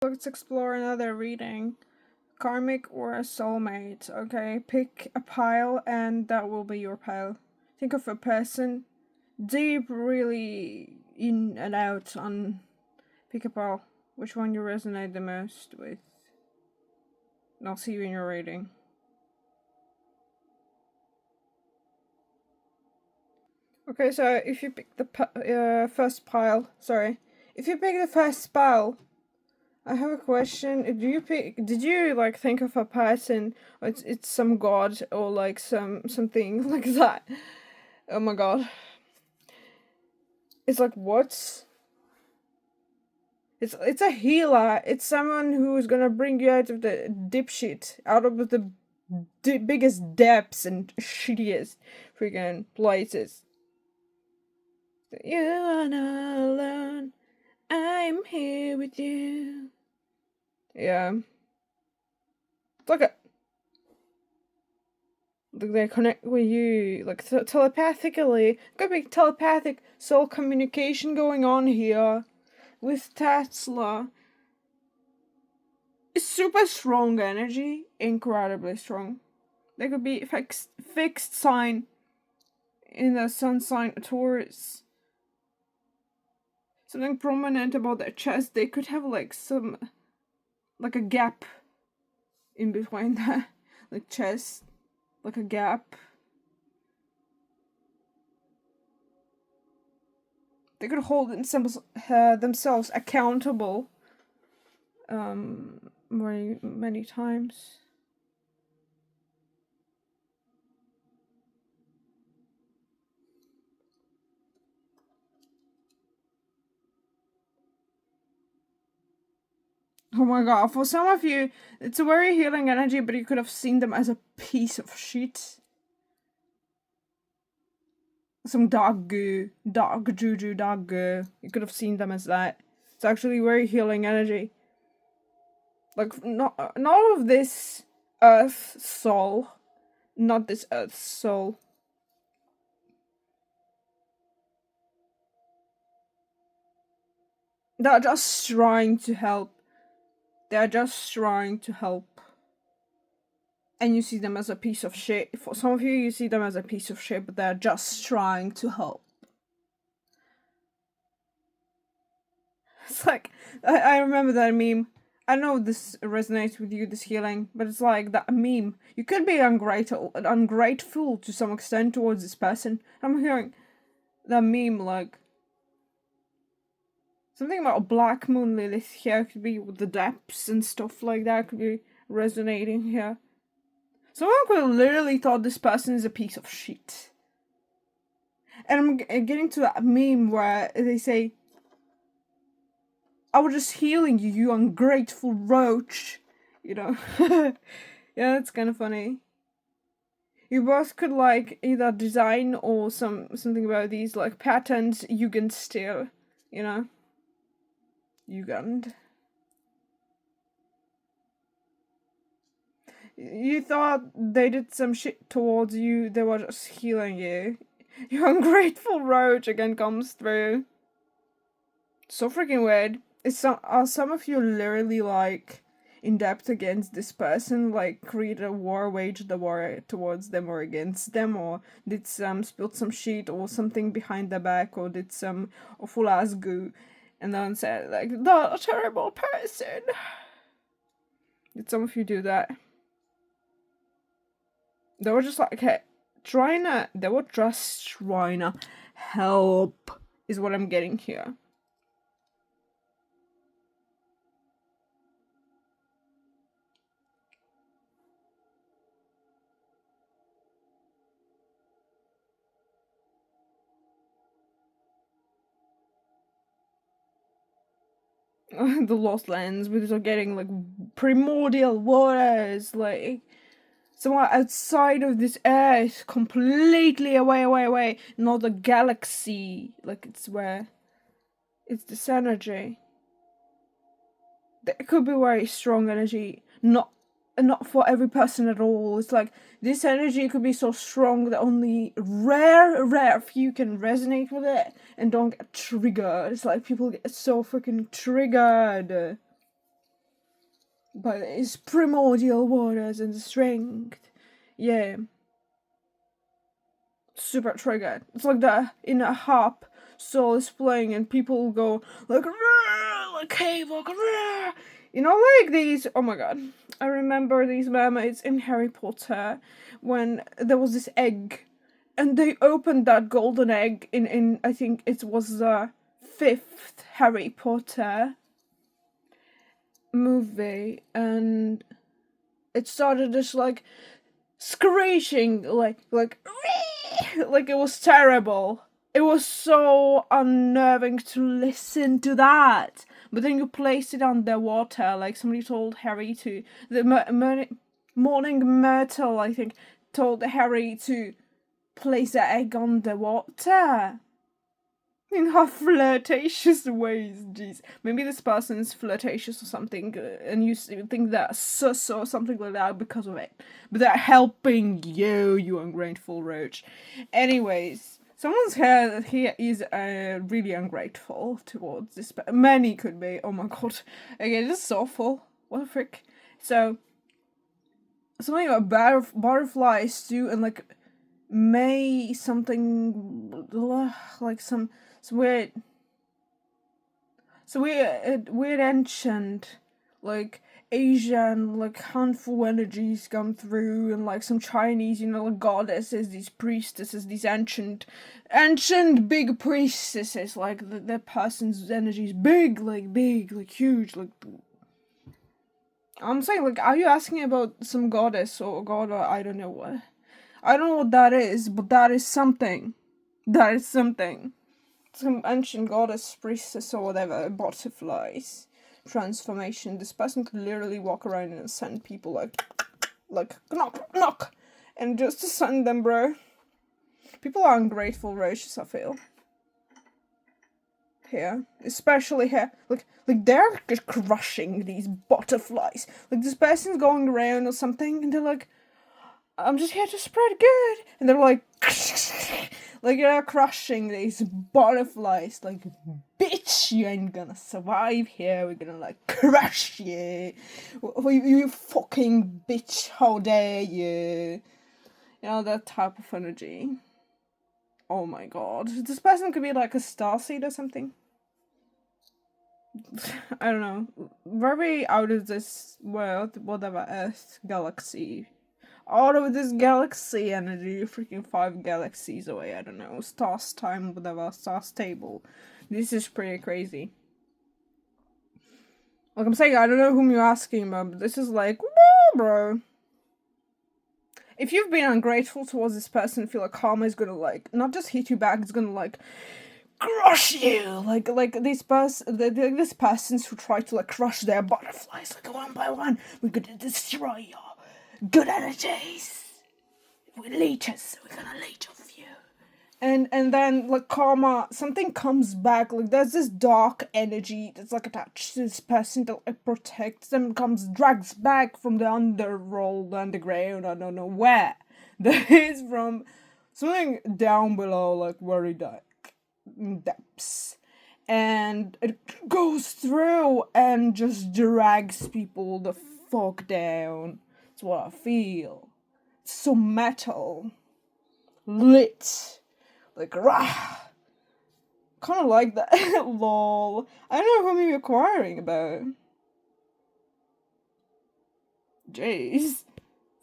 Let's explore another reading. Karmic or a soulmate. Okay, pick a pile and that will be your pile. Think of a person. Deep, really in and out on pick a pile. Which one you resonate the most with. And I'll see you in your reading. Okay, so if you pick the first pile, if you pick the first pile, I have a question. Did you like think of a person? Or it's some god or like something like that. Oh my god. It's like what? It's a healer. It's someone who is gonna bring you out of the dipshit, out of the biggest depths and shittiest freaking places. You are not alone. I'm here with you. Yeah. It's like they connect with you, like telepathically. Could be telepathic soul communication going on here with Tesla. It's super strong energy, incredibly strong. There could be fixed sign in the sun sign Taurus. Something prominent about their chest. They could have like a gap in between the like chest, like a gap. They could hold themselves accountable many times. Oh my god, for some of you, it's a very healing energy, but you could have seen them as a piece of shit. Some dark goo, dark juju, dark goo. You could have seen them as that. It's actually very healing energy. Like, not of this earth soul. Not this earth soul. They're just trying to help. They're just trying to help. And you see them as a piece of shit. For some of you, you see them as a piece of shit, but they're just trying to help. It's like, I remember that meme. I know this resonates with you, this healing, but it's like that meme. You could be ungrateful to some extent towards this person. I'm hearing that meme like something about a black moon Lilith here could be with the depths and stuff like that could be resonating here. Someone could have literally thought this person is a piece of shit. And I'm getting to that meme where they say, I was just healing you, you ungrateful roach. You know? Yeah, it's kind of funny. You both could like either design or something about these like patterns you can steal, you know? Jugend. You thought they did some shit towards you, they were just healing you. Your ungrateful roach again comes through. So freaking weird. Are some of you literally like in depth against this person, like create a war, wage the war towards them or against them, or did some spill some shit or something behind their back, or did some awful ass goo and then said like the terrible person. Did some of you do that? They were just like, hey, they were just trying to help, is what I'm getting here. The Lost Lands, because they're getting like primordial waters, like somewhere outside of this earth, completely away, not the galaxy. Like it's this energy. There could be very strong energy, not for every person at all. It's like this energy could be so strong that only rare few can resonate with it and don't get triggered. It's like people get so freaking triggered. by his primordial waters and strength. Yeah. Super triggered. It's like that in a harp, Soul is playing and people go like, like hey, like, you know, like these. Oh my god, I remember these mermaids in Harry Potter when there was this egg, and they opened that golden egg in I think it was the 5th Harry Potter movie, and it started just like screeching like it was terrible. It was so unnerving to listen to that. But then you placed it underwater, like somebody told Harry to the Morning Myrtle, I think, told Harry to place the egg underwater. In her flirtatious ways, jeez. Maybe this person's flirtatious or something, and you think they're sus or something like that because of it. But they're helping you, you ungrateful roach. Anyways, someone's here is really ungrateful towards this. Many could be. Oh my god. Okay, this is awful. What the frick? So, something about butterflies do, and like May something like some weird weird ancient like Asian like harmful energies come through, and like some Chinese, you know, like goddesses, these priestesses, these ancient big priestesses, like the person's energy is big like huge, like I'm saying, like, are you asking about some goddess or god, or I don't know what. I don't know what that is, but that is something. That is something. Some ancient goddess, priestess, or whatever, butterflies, transformation. This person could literally walk around and send people like knock, knock, and just to send them, bro. People are ungrateful, roaches, I feel. Here, especially here, like they're just crushing these butterflies. Like this person's going around or something, and they're like, I'm just here to spread good. And they're like, like you're crushing these butterflies. Like, bitch, you ain't gonna survive here. We're gonna like crush you. You fucking bitch, how dare you? You know, that type of energy. Oh my god. This person could be like a starseed or something. I don't know. Very out of this world, whatever, Earth, galaxy. Out of this galaxy energy, freaking 5 galaxies away, I don't know, stars time, whatever, stars table. This is pretty crazy. Like I'm saying, I don't know whom you're asking about, but this is like, whoa, bro. If you've been ungrateful towards this person, feel like karma is gonna like, not just hit you back, it's gonna like, crush you! Like this persons who try to like crush their butterflies, like one by one, we're gonna destroy your good energies. We're leeches. We're gonna leech off you. And then like karma, something comes back. Like there's this dark energy that's like attached to this person that like protects them, drags back from the underworld, underground. I don't know where. That is from something down below, like very dark depths. And it goes through and just drags people the fuck down. That's what I feel. It's so metal. Lit. Like, rah. Kind of like that. Lol. I don't know who you're inquiring about. Jeez.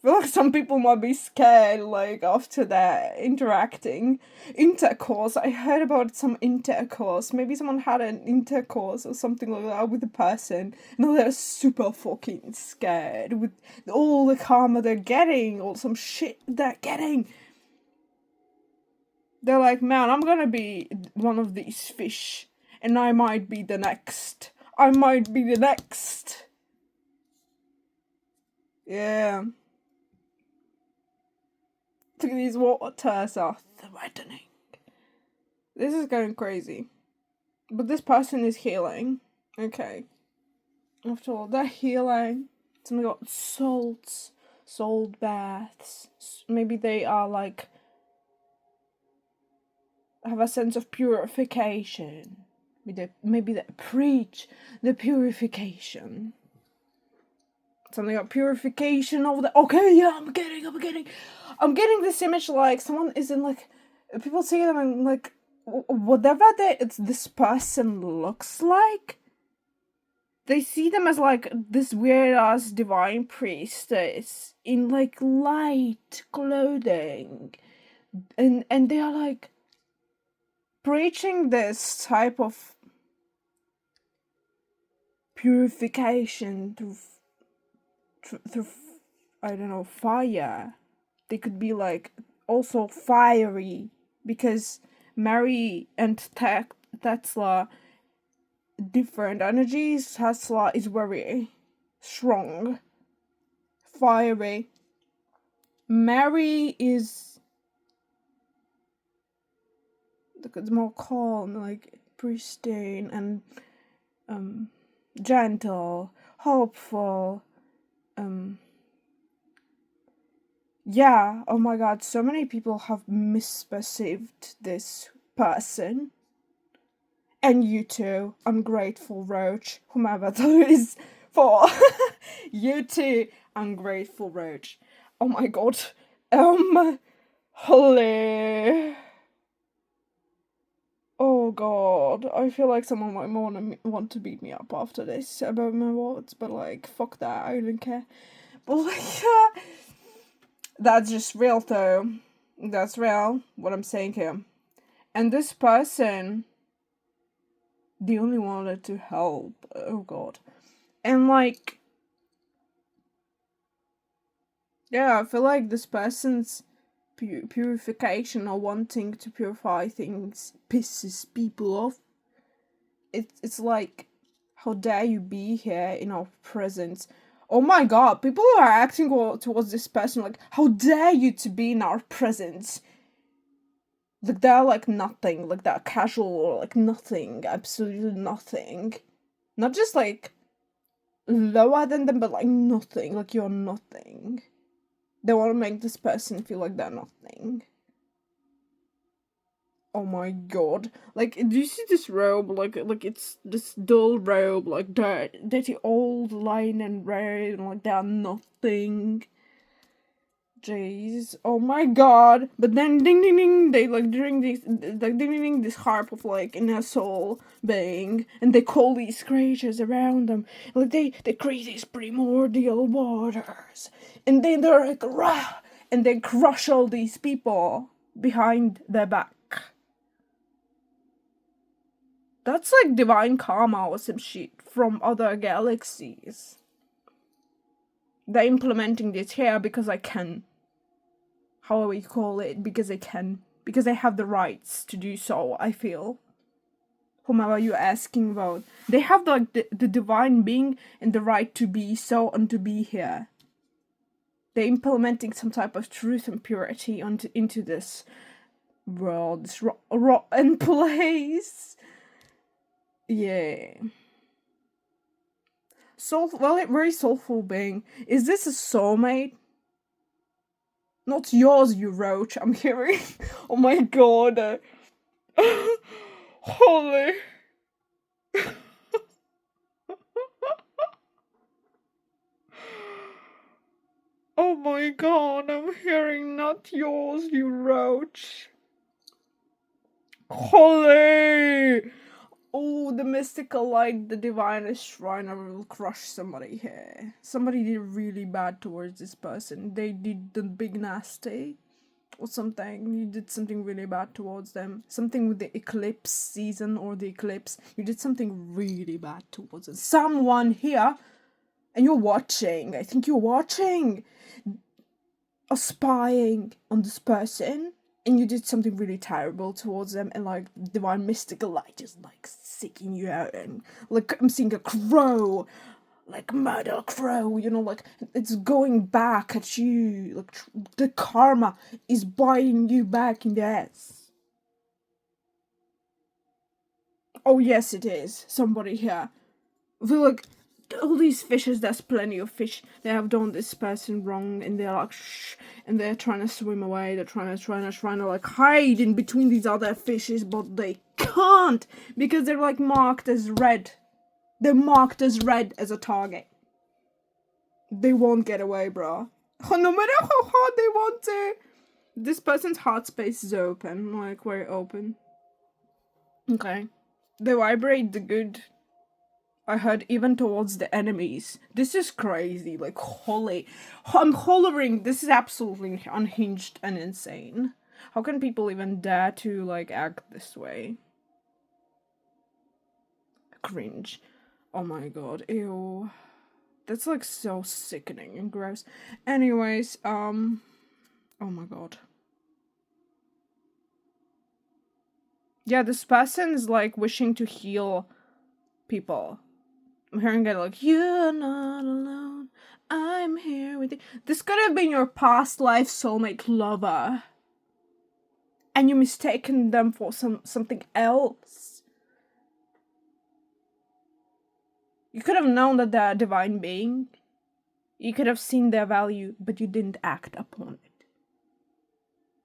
I feel like some people might be scared, like, after that intercourse. I heard about some intercourse. Maybe someone had an intercourse or something like that with a person. No, they're super fucking scared with all the karma they're getting, or some shit they're getting. They're like, man, I'm gonna be one of these fish, and I might be the next. I might be the next. Yeah. Look at these waters are threatening. This is going crazy. But this person is healing. Okay. After all, they're healing. Something got salts, salt baths. Maybe they are like, have a sense of purification. Maybe they preach the purification. Something about purification of the. Okay, yeah, I'm getting this image like someone is in like. People see them and like whatever this person looks like. They see them as like this weird ass divine priestess in like light clothing, and they are like preaching this type of purification through I don't know, fire. They could be like also fiery because Mary and Tesla different energies. Tesla is very strong, fiery. Mary is it's more calm, like pristine and gentle, hopeful. Yeah, oh my god, so many people have misperceived this person. And you too, ungrateful roach, whomever that is for. You too, ungrateful roach. Oh my god. Holy. Oh god, I feel like someone might want to beat me up after this about my words, but like, fuck that, I don't care. But like, that's just real though. That's real, what I'm saying here. And this person, they only wanted to help. Oh god. And like, yeah, I feel like this person's purification or wanting to purify things pisses people off. It's like, how dare you be here in our presence? Oh my god, people are acting towards this person like, how dare you to be in our presence? Like they're like nothing, like they're casual or like nothing, absolutely nothing. Not just like lower than them, but like nothing, like you're nothing. They want to make this person feel like they're nothing. Oh my god. Like, do you see this robe? Like it's this dull robe, like dirty old linen robe, and like they're nothing. Jeez. Oh my god. But then ding ding ding, they like during this like ding ding ding, this harp of like inner soul being, and they call these creatures around them. Like they create these primordial waters. And then they're like rah, and they crush all these people behind their back. That's like divine karma or some shit from other galaxies. They're implementing this here because I can. However you call it, because I can. Because I have the rights to do so, I feel. Whomever you're asking about. They have the divine being and the right to be so and to be here. They're implementing some type of truth and purity into this world, this rotten place. Yeah. Very soulful being. Is this a soulmate? Not yours, you roach, I'm hearing. Oh my god. Holy. Oh my god, I'm hearing not yours, you roach. Holy. Oh, the mystical light, the divine shrine will crush somebody here. Somebody did really bad towards this person. They did the big nasty or something. You did something really bad towards them. Something with the eclipse season or the eclipse. You did something really bad towards them. Someone here, and you're watching. I think you're watching. Or spying on this person. And you did something really terrible towards them, and like divine mystical light just like seeking you out, and like I'm seeing a crow, like murder crow, you know, like it's going back at you, like the karma is biting you back in the ass. Oh yes, it is. Somebody here. I feel like all these fishes, there's plenty of fish, they have done this person wrong, and they're like shh, and they're trying to swim away, they're trying to like hide in between these other fishes, but they can't, because they're like marked as red. They're marked as red as a target. They won't get away, bro. No matter how hard they want to. This person's heart space is open, like very open. Okay. They vibrate the good. I heard even towards the enemies. This is crazy. Like, holy. I'm hollering. This is absolutely unhinged and insane. How can people even dare to, like, act this way? Cringe. Oh my god. Ew. That's, like, so sickening and gross. Anyways, oh my god. Yeah, this person is, like, wishing to heal people. I'm hearing it like, you're not alone, I'm here with you. This could have been your past life soulmate lover. And you mistaken them for something else. You could have known that they're a divine being. You could have seen their value, but you didn't act upon it.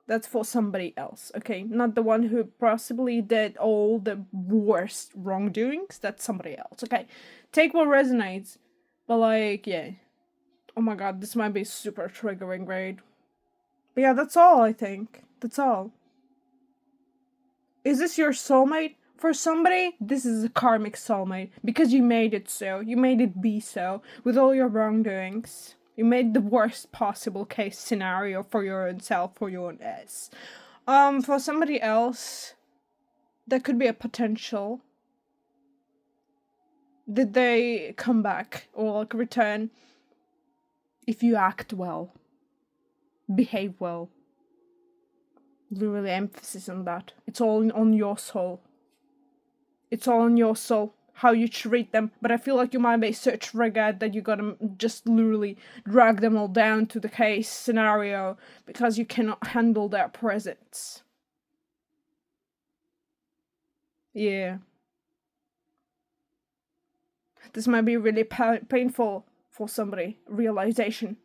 That's for somebody else, okay? Not the one who possibly did all the worst wrongdoings. That's somebody else, okay? Take what resonates. But, like, yeah. Oh my god, this might be super triggering, right? But yeah, that's all, I think. That's all. Is this your soulmate? For somebody, this is a karmic soulmate. Because you made it so. You made it be so. With all your wrongdoings. You made the worst possible case scenario for your own self, for your own ass. For somebody else, there could be a potential. Did they come back or like return? If you act well, behave well. Really emphasis on that. It's all on your soul. It's all on your soul. How you treat them. But I feel like you might be so triggered that you gotta just literally drag them all down to the case scenario because you cannot handle their presence. Yeah. This might be really painful for somebody. Realization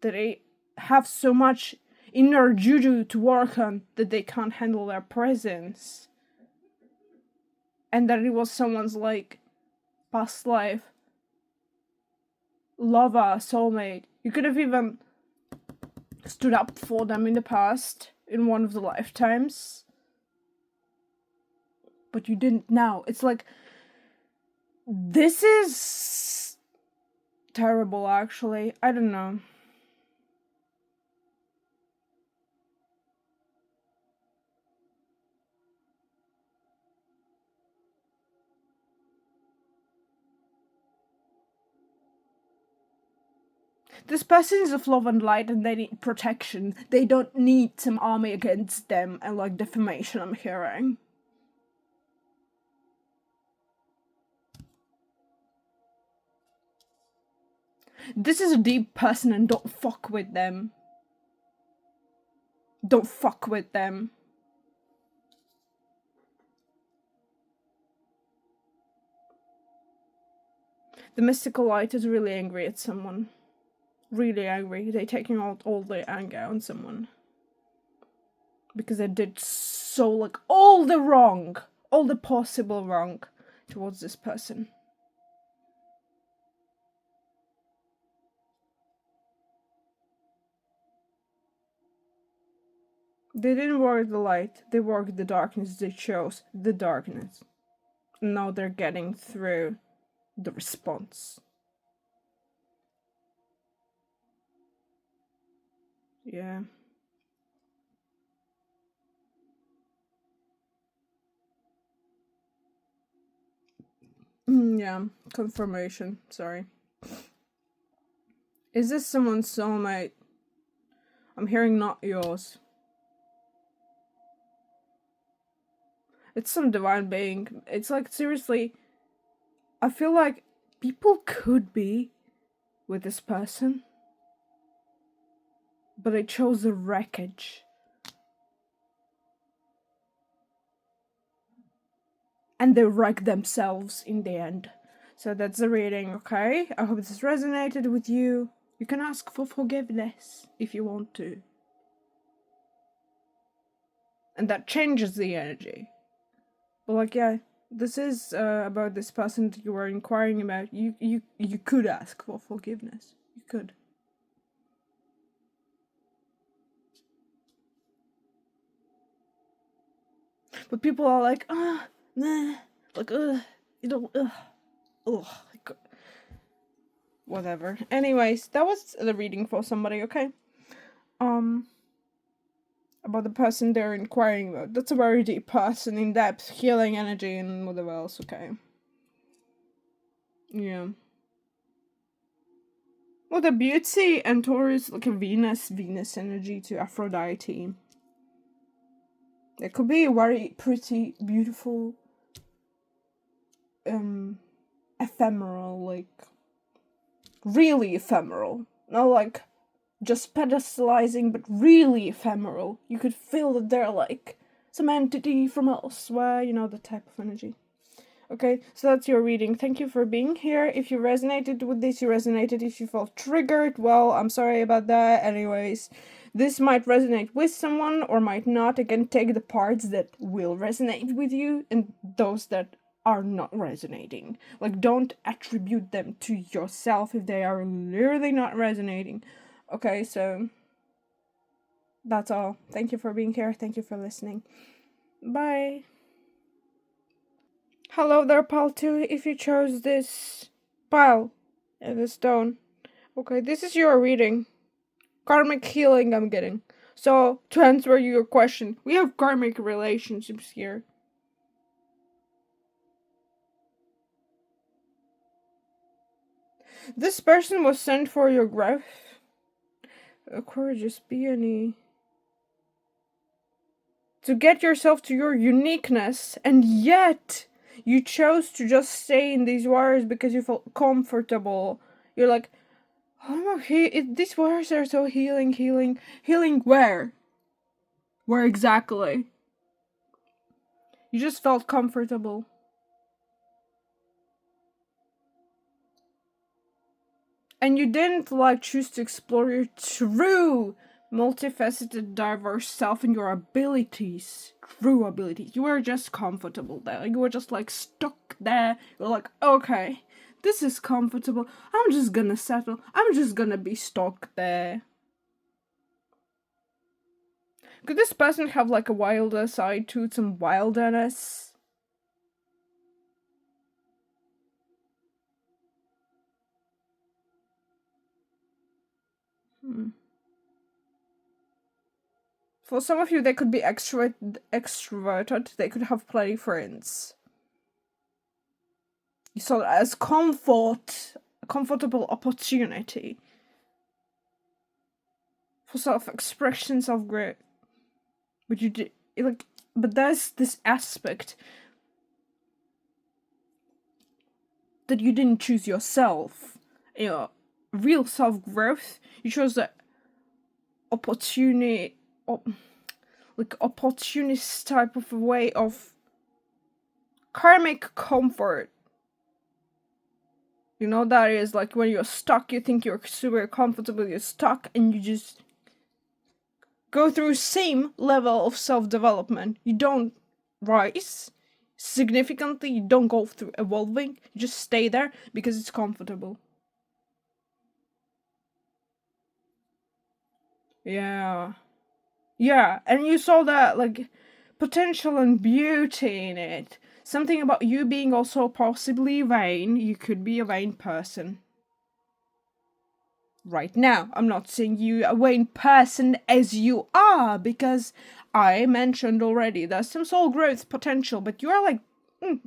that they have so much inner juju to work on that they can't handle their presence. And that it was someone's, like, past life lover, soulmate. You could have even stood up for them in the past, in one of the lifetimes. But you didn't now. It's like, this is terrible, actually. I don't know. This person is of love and light and they need protection. They don't need some army against them and, like, defamation I'm hearing. This is a deep person and don't fuck with them. Don't fuck with them. The mystical light is really angry at someone. Really angry. They're taking out all their anger on someone. Because they did so, like, all the wrong. All the possible wrong towards this person. They didn't work the light. They worked the darkness. They chose the darkness. Now they're getting through the response. Yeah. Yeah, confirmation. Sorry. Is this someone's soulmate? I'm hearing not yours. It's some divine being. It's like, seriously, I feel like people could be with this person, but they chose the wreckage. And they wreck themselves in the end. So that's the reading, okay? I hope this resonated with you. You can ask for forgiveness if you want to. And that changes the energy. But, like, yeah, this is about this person that you were inquiring about. You could ask for forgiveness. You could. But people are like, nah, like, you know, like, whatever. Anyways, that was the reading for somebody, okay? About the person they're inquiring about. That's a very deep person, in-depth, healing energy and whatever else, okay? Yeah. Well, the beauty and Taurus, like a Venus energy to Aphrodite. It could be a very pretty, beautiful, ephemeral, like, really ephemeral. Not like just pedestalizing, but really ephemeral. You could feel that they're like some entity from elsewhere, you know, the type of energy. Okay, so that's your reading. Thank you for being here. If you resonated with this, you resonated. If you felt triggered, well, I'm sorry about that. Anyways, this might resonate with someone or might not. Again, take the parts that will resonate with you and those that are not resonating. Like, don't attribute them to yourself if they are literally not resonating. Okay, so that's all. Thank you for being here. Thank you for listening. Bye. Hello there, pal 2, if you chose this pile and the stone. Okay, this is your reading. Karmic healing I'm getting. So, to answer your question, we have karmic relationships here. This person was sent for your growth. Courageous peony. To get yourself to your uniqueness, and yet you chose to just stay in these waters because you felt comfortable. You're like, oh, these waters are so healing. Healing where? Where exactly? You just felt comfortable. And you didn't choose to explore your true, multifaceted, diverse self and your abilities. True abilities. You were just comfortable there. You were just stuck there. You're like, okay, this is comfortable. I'm just gonna settle. I'm just gonna be stuck there. Could this person have a wilder side to it, some wilderness? For some of you, they could be extroverted. They could have plenty of friends. You saw it as a comfortable opportunity for self-expression, self-growth. But you did but there's this aspect that you didn't choose yourself. You know, real self-growth. You chose the opportunist type of a way of karmic comfort. You know, that is when you're stuck, you think you're super comfortable, you're stuck, and you just go through same level of self-development. You don't rise significantly, you don't go through evolving, you just stay there because it's comfortable. Yeah, and you saw that potential and beauty in it. Something about you being also possibly vain. You could be a vain person. Right now, I'm not saying you a vain person as you are, because I mentioned already there's some soul growth potential, but you're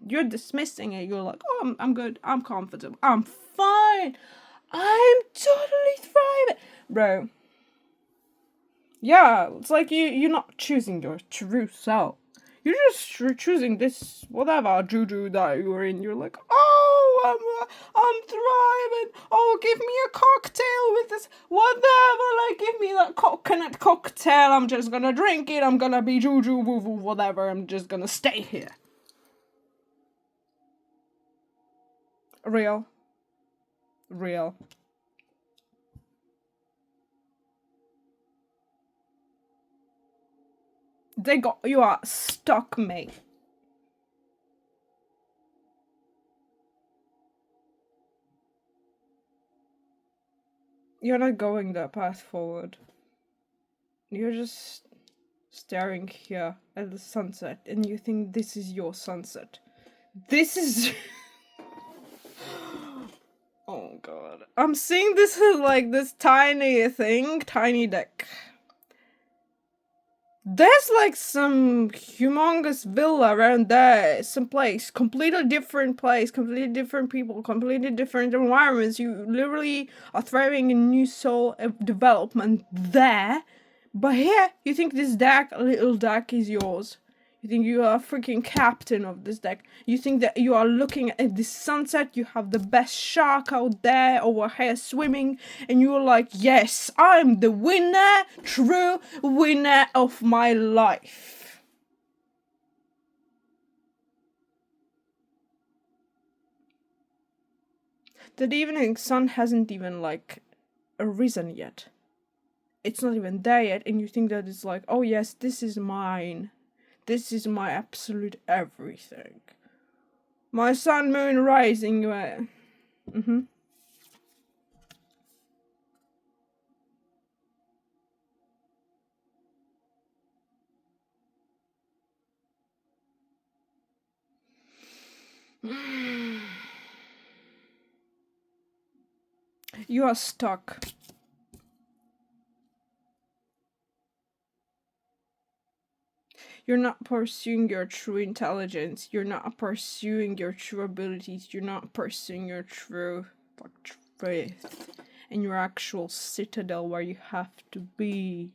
you're dismissing it. You're like, oh, I'm good, I'm comfortable, I'm fine, I'm totally thriving, bro. Yeah, it's you're not choosing your true self. You're just choosing this whatever juju that you're in. You're like, oh, I'm thriving. Oh, give me a cocktail with this whatever. Give me that coconut cocktail. I'm just gonna drink it. I'm gonna be juju woo woo whatever. I'm just gonna stay here. Real. You are stuck, mate. You're not going that path forward. You're just staring here at the sunset and you think this is your sunset. This is... Oh god. I'm seeing this as like this tiny thing, tiny deck. There's like some humongous villa around there, some place, completely different place, completely different people, completely different environments. You literally are thriving in new soul development there. But here, you think this deck, little deck, is yours. You think you are a freaking captain of this deck. You think that you are looking at the sunset, you have the best shark out there over here swimming, and you're like, yes, I'm the winner, true winner of my life. That evening sun hasn't even, like, arisen yet. It's not even there yet, and you think that it's like, oh yes, this is mine. This is my absolute everything. My sun, moon, rising. Mm-hmm. You are stuck. You're not pursuing your true intelligence. You're not pursuing your true abilities. You're not pursuing your true, like, truth and your actual citadel where you have to be.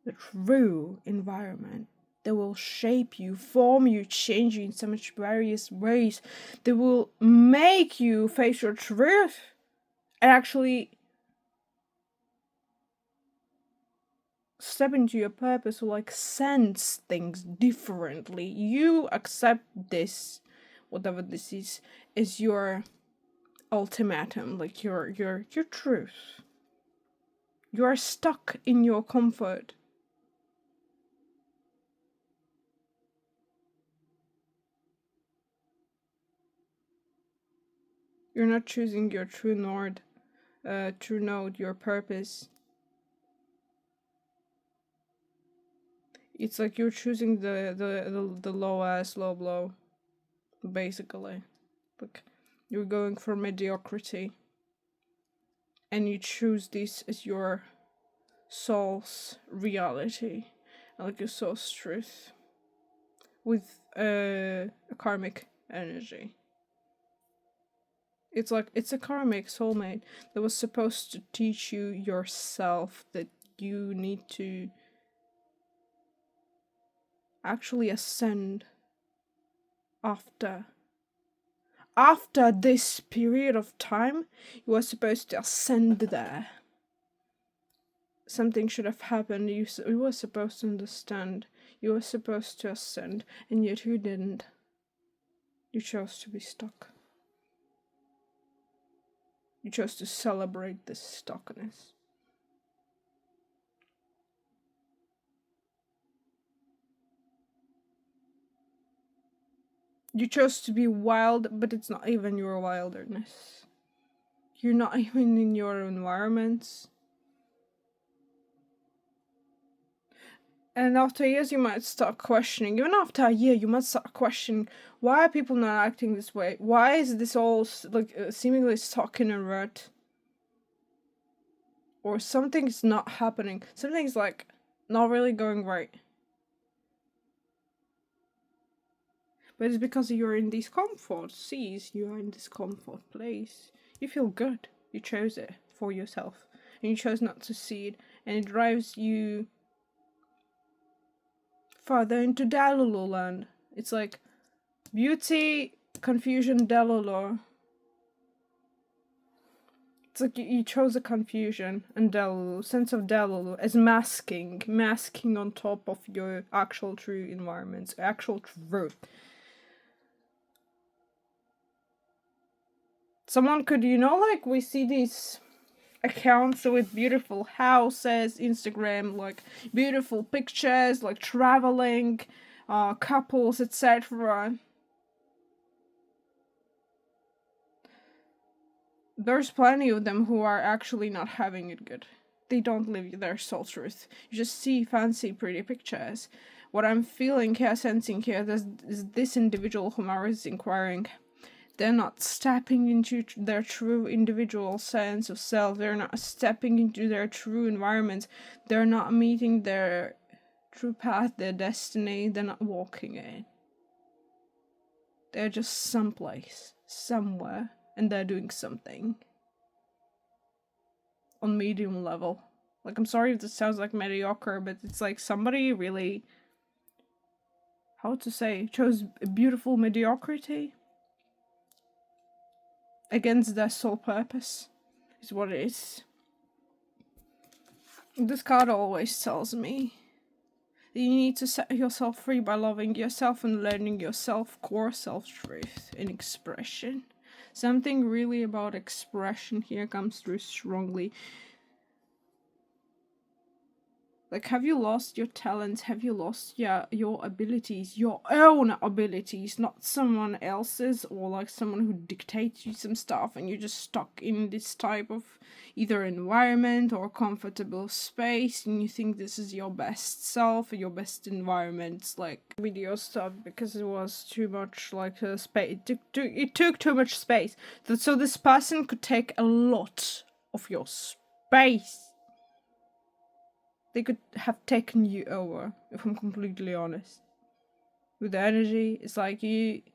The true environment that will shape you, form you, change you in so much various ways. That will make you face your truth and actually step into your purpose, or like sense things differently. You accept this, whatever this is your ultimatum, like your truth. You are stuck in your comfort. You're not choosing your true north, true node, your purpose. It's like you're choosing the low ass low blow, basically. Like, you're going for mediocrity, and you choose this as your soul's reality, like your soul's truth, with a karmic energy. It's like, it's a karmic soulmate that was supposed to teach you yourself that you need to actually ascend after this period of time. You were supposed to ascend there. Something should have happened. You were supposed to understand. You were supposed to ascend, and yet you didn't. You chose to be stuck. You chose to celebrate this stuckness. You chose to be wild, but it's not even your wilderness. You're not even in your environments. And after years, you might start questioning. Even after a year, you might start questioning, why are people not acting this way? Why is this all like seemingly stuck in a rut? Or something's not happening. Something's like not really going right. But it's because you're in this comfort seas. You are in this comfort place. You feel good. You chose it for yourself, and you chose not to see it, and it drives you further into Delulu land. It's like beauty, confusion, Delulu. It's like you chose a confusion and Delulu, sense of Delulu, as masking on top of your actual true environments, actual truth. Someone could, like we see these accounts with beautiful houses, Instagram, like beautiful pictures, like traveling, couples, etc. there's plenty of them who are actually not having it good. They don't live their soul truth. You just see fancy, pretty pictures. What I'm feeling here, sensing here, is this individual whom I was inquiring. They're not stepping into their true individual sense of self. They're not stepping into their true environment. They're not meeting their true path, their destiny. They're not walking it. They're just someplace, somewhere, and they're doing something. On medium level. Like, I'm sorry if this sounds like mediocre, but it's like somebody really, how to say, chose a beautiful mediocrity against their sole purpose, is what it is. This card always tells me that you need to set yourself free by loving yourself and learning yourself core self-truth in expression. Something really about expression here comes through strongly. Like, have you lost your talents? Have you lost your abilities? Your own abilities, not someone else's, or like someone who dictates you some stuff and you're just stuck in this type of either environment or comfortable space and you think this is your best self or your best environment. It's like video stuff because it was too much like a space. It took too much space. So this person could take a lot of your space. They could have taken you over, if I'm completely honest. With the energy, it's like there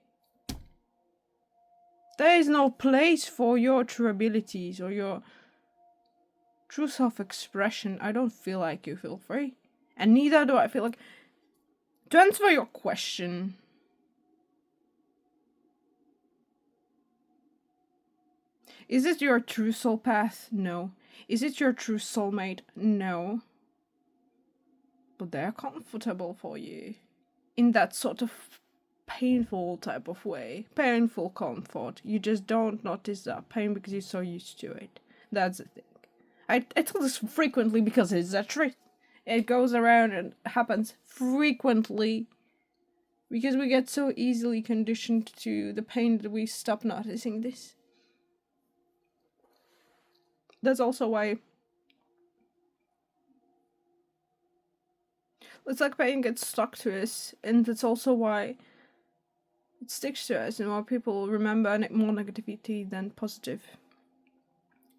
is no place for your true abilities or your true self-expression. I don't feel like you feel free. And neither do I feel like... To answer your question... Is it your true soul path? No. Is it your true soulmate? No. But they're comfortable for you. In that sort of painful type of way. Painful comfort. You just don't notice that pain because you're so used to it. That's the thing. I tell this frequently because it's the truth. It goes around and happens frequently. Because we get so easily conditioned to the pain that we stop noticing this. That's also why it's like pain gets stuck to us, and that's also why it sticks to us, and why people remember more negativity than positive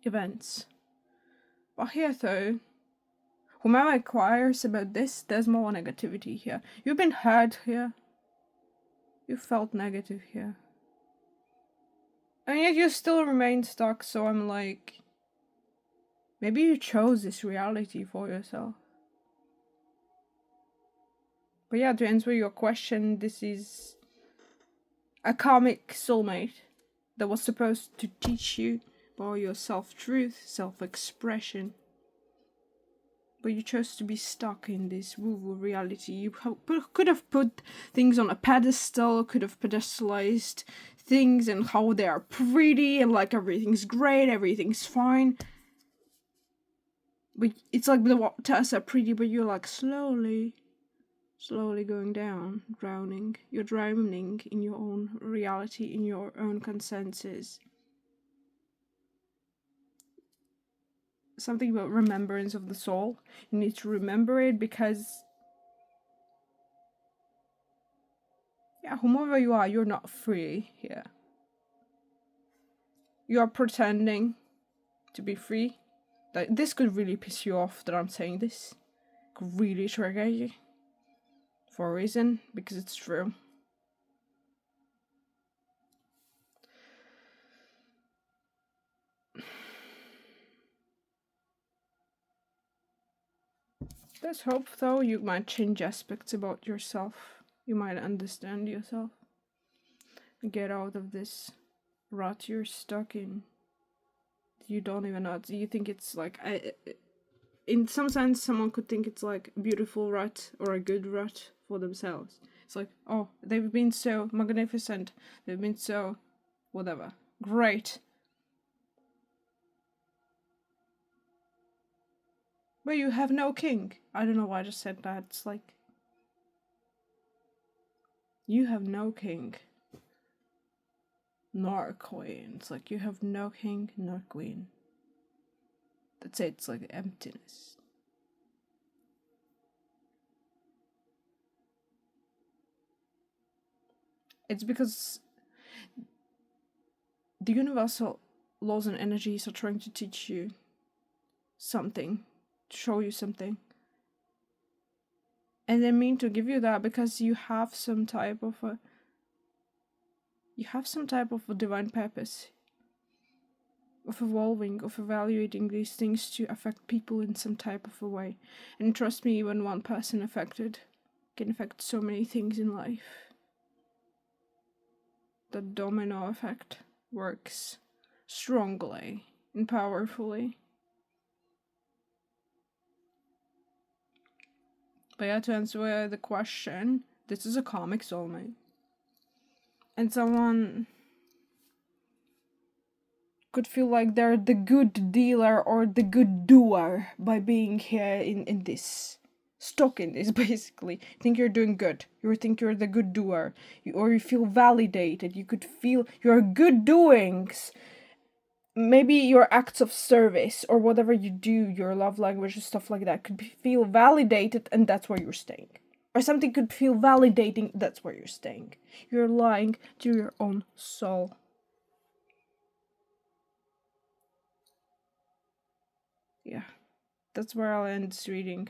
events. But here, though, whomever inquires about this, there's more negativity here. You've been hurt here. You felt negative here. And yet you still remain stuck, so I'm like... Maybe you chose this reality for yourself. But yeah, to answer your question, this is a karmic soulmate that was supposed to teach you about your self-truth, self-expression. But you chose to be stuck in this woo-woo reality. You could have put things on a pedestal, could have pedestalized things and how they are pretty and like everything's great, everything's fine. But it's like the waters are pretty, but you're like slowly going down, drowning. You're drowning in your own reality, in your own consensus. Something about remembrance of the soul. You need to remember it because... Yeah, whomever you are, you're not free here. You are pretending to be free. Like, this could really piss you off that I'm saying this. It could really trigger you. For a reason, because it's true. There's hope, though. You might change aspects about yourself. You might understand yourself. Get out of this rut you're stuck in. You don't even know. You think it's like... in some sense, someone could think it's like a beautiful rut or a good rut for themselves. It's like, oh, they've been so magnificent. They've been so... whatever. Great. But you have no king. I don't know why I just said that. It's like... You have no king. nor queen. It's like you have no king nor queen. That's it. It's like emptiness. It's because the universal laws and energies are trying to teach you something, to show you something. And they mean to give you that because you have some type of a divine purpose of evolving, of evaluating these things to affect people in some type of a way. And trust me, when one person affected can affect so many things in life. The domino effect works strongly and powerfully. But yeah, to answer the question, this is a karmic soulmate. And someone could feel like they're the good dealer or the good doer by being here in this. Stuck in this, basically. Think you're doing good. You think you're the good doer. Or you feel validated. You could feel your good doings. Maybe your acts of service or whatever you do, your love language and stuff like that could feel validated, and that's where you're staying. Or something could feel validating, that's where you're staying. You're lying to your own soul. Yeah, that's where I'll end this reading.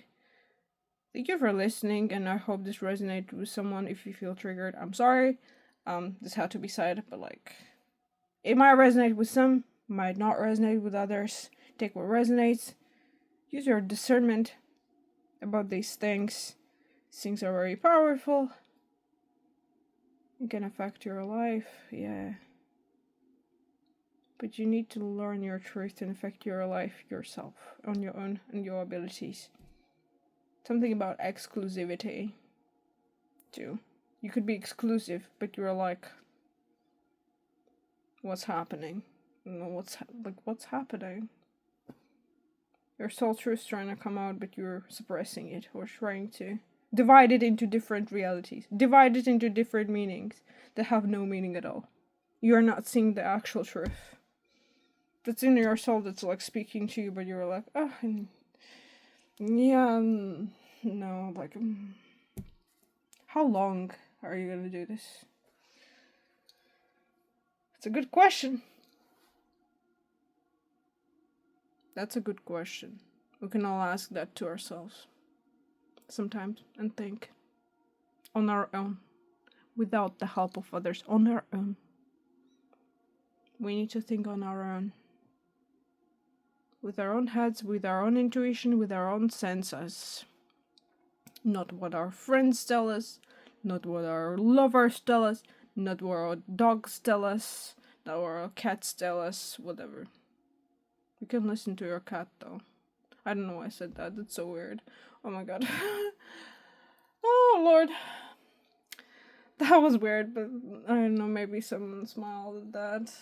Thank you for listening, and I hope this resonated with someone. If you feel triggered, I'm sorry. This had to be said, but like, it might resonate with some, might not resonate with others. Take what resonates. Use your discernment about these things. These things are very powerful. It can affect your life, yeah. But you need to learn your truth and affect your life yourself, on your own and your abilities. Something about exclusivity, too. You could be exclusive, but you're like, what's happening? What's happening? Your soul truth's trying to come out, but you're suppressing it, or trying to divide it into different realities. Divide it into different meanings that have no meaning at all. You're not seeing the actual truth. That's in your soul that's like speaking to you, but you're like, oh, yeah, no, like, how long are you gonna do this? It's a good question. That's a good question. We can all ask that to ourselves sometimes and think on our own, without the help of others, on our own. We need to think on our own. With our own heads, with our own intuition, with our own senses. Not what our friends tell us, not what our lovers tell us, not what our dogs tell us, not what our cats tell us, whatever. You can listen to your cat though. I don't know why I said that, that's so weird. Oh my god. Oh lord. That was weird, but I don't know, maybe someone smiled at that.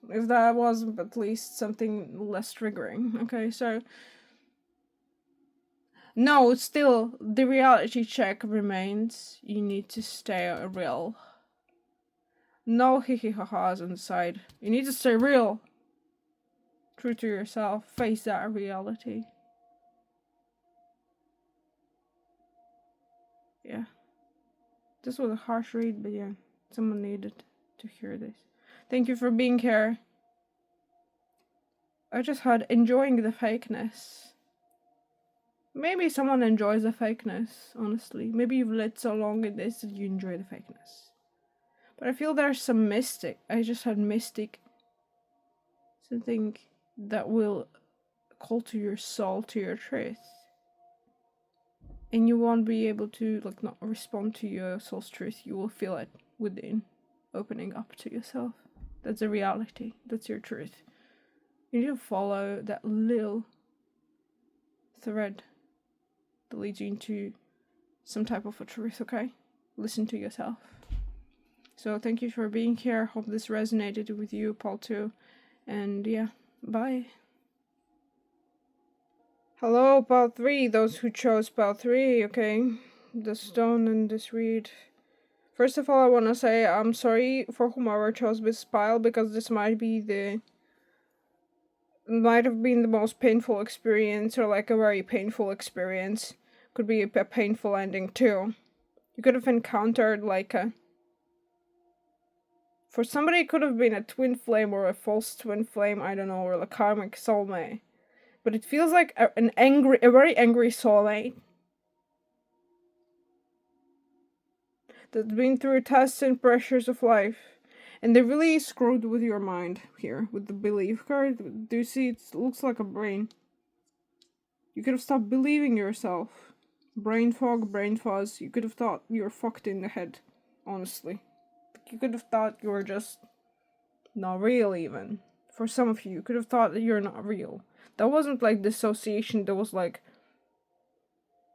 If that was at least something less triggering. Okay, so no, still, the reality check remains. You need to stay real. No hee-hee-ha-has on the side. You need to stay real. True to yourself. Face that reality. Yeah. This was a harsh read, but yeah. Someone needed to hear this. Thank you for being here. I just had enjoying the fakeness. Maybe someone enjoys the fakeness, honestly. Maybe you've lived so long in this that you enjoy the fakeness. But I feel there's some mystic. I just had mystic. Something that will call to your soul, to your truth. And you won't be able to, like, not respond to your soul's truth. You will feel it within, opening up to yourself. That's a reality. That's your truth. You need to follow that little thread that leads you into some type of a truth, okay? Listen to yourself. So thank you for being here. Hope this resonated with you, Paul, too. And yeah, bye. Hello, Paul 3, those who chose Paul 3, okay? The stone and this read First of all, I want to say I'm sorry for whomever chose this pile, because this might have been the most painful experience, or like a very painful experience. Could be a painful ending too. You could have encountered like for somebody it could have been a twin flame or a false twin flame, I don't know, or a karmic soulmate. But it feels like a very angry soulmate that's been through tests and pressures of life. And they really screwed with your mind here with the belief card. Do you see? It looks like a brain. You could have stopped believing yourself. Brain fog, brain fuzz. You could have thought you were fucked in the head, honestly. You could have thought you were just not real, even. For some of you could have thought that you're not real. That wasn't like dissociation, that was like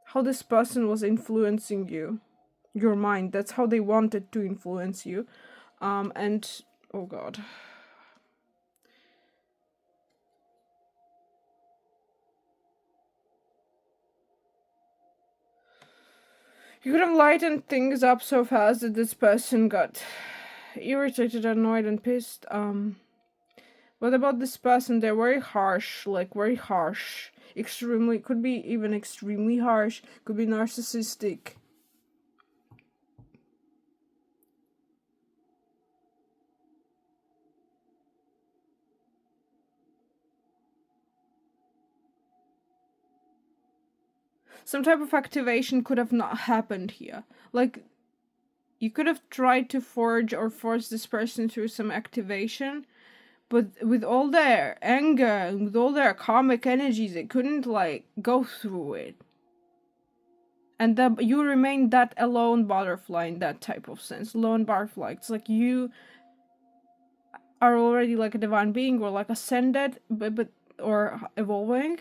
how this person was influencing you. Your mind. That's how they wanted to influence you. And oh god. You could have lightened things up so fast that this person got irritated, annoyed, and pissed. What about this person? They're very harsh, like very harsh. Extremely, could be even extremely harsh, could be narcissistic. Some type of activation could have not happened here. Like, you could have tried to forge or force this person through some activation, but with all their anger and with all their karmic energies, they couldn't, like, go through it. And then you remain that alone butterfly in that type of sense. Lone butterfly. It's like you are already like a divine being or like ascended, but or evolving.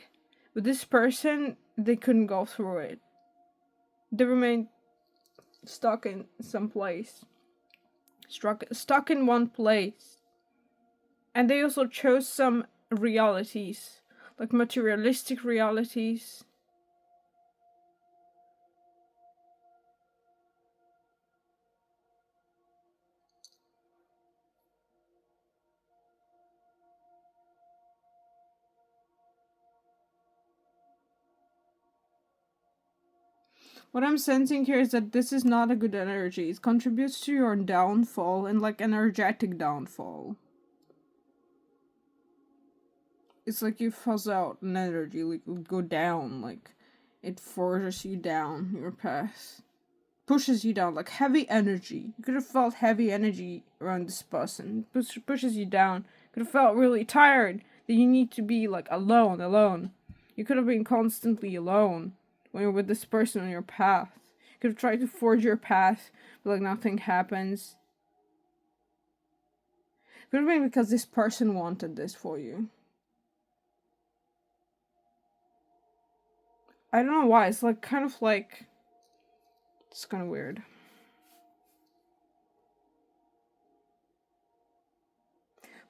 But this person, they couldn't go through it. They remained stuck in some place. Stuck in one place. And they also chose some realities, like materialistic realities. What I'm sensing here is that this is not a good energy. It contributes to your downfall and like energetic downfall. It's like you fuzz out an energy, like go down, like it forces you down your path. Pushes you down, like heavy energy. You could have felt heavy energy around this person. Pushes you down. Could have felt really tired that you need to be like alone. You could have been constantly alone when you're with this person on your path. You could have tried to forge your path, but like nothing happens. Could have been because this person wanted this for you. I don't know why. It's like kind of like it's kind of weird.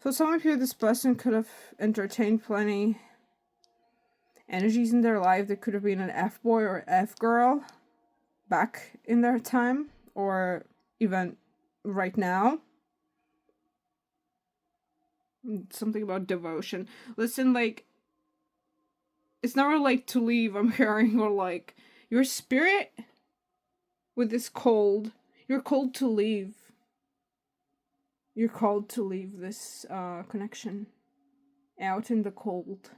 So some of you, this person could have entertained plenty energies in their life. They could have been an F-boy or F-girl back in their time, or even right now. Something about devotion. Listen, like, it's never like to leave, I'm hearing, or like, your spirit with this cold, you're called to leave. You're called to leave this connection out in the cold.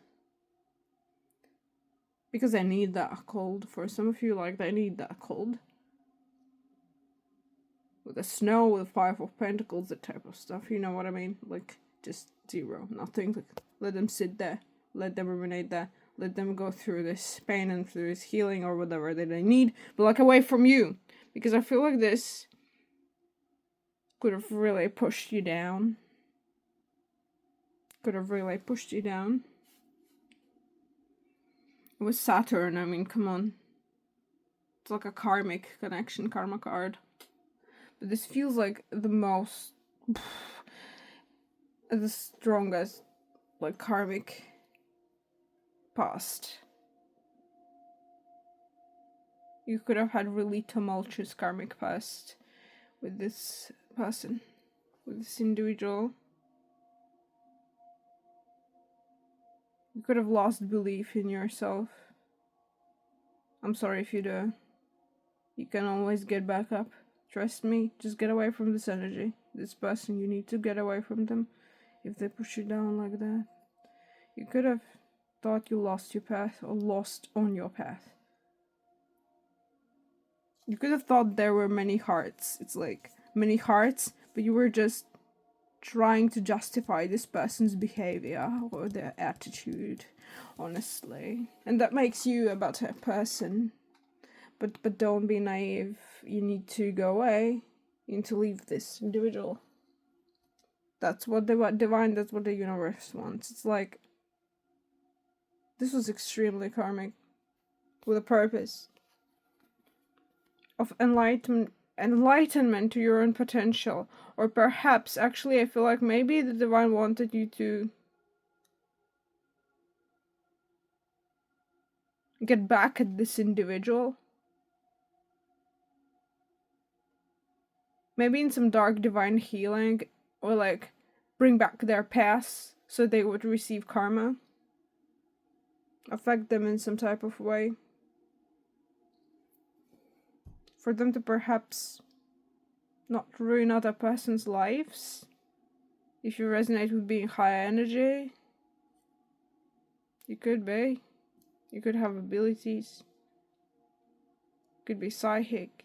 Because I need that cold. For some of you, like, I need that cold. With the snow, with Five of Pentacles, that type of stuff. You know what I mean? Like, just zero. Nothing. Like, let them sit there. Let them ruminate there. Let them go through this pain and through this healing or whatever that they need. But, like, away from you. Because I feel like this could have really pushed you down. Could have really pushed you down. With Saturn, I mean, come on. It's like a karmic connection, karma card. But this feels like the most, the strongest, like, karmic past. You could have had really tumultuous karmic past with this person, with this individual. You could have lost belief in yourself. I'm sorry if you do. You can always get back up. Trust me, just get away from this energy. This person, you need to get away from them if they push you down like that. You could have thought you lost your path or lost on your path. You could have thought there were many hearts. It's like many hearts, but you were just trying to justify this person's behavior or their attitude, honestly. And that makes you a better person. But don't be naive. You need to go away. You need to leave this individual. That's what the divine, that's what the universe wants. It's like, this was extremely karmic, with a purpose of enlightenment to your own potential. Or perhaps, actually, I feel like maybe the divine wanted you to get back at this individual. Maybe in some dark divine healing, or like bring back their past so they would receive karma. Affect them in some type of way. For them to perhaps not ruin other person's lives. If you resonate with being high energy, you could be. You could have abilities. You could be psychic.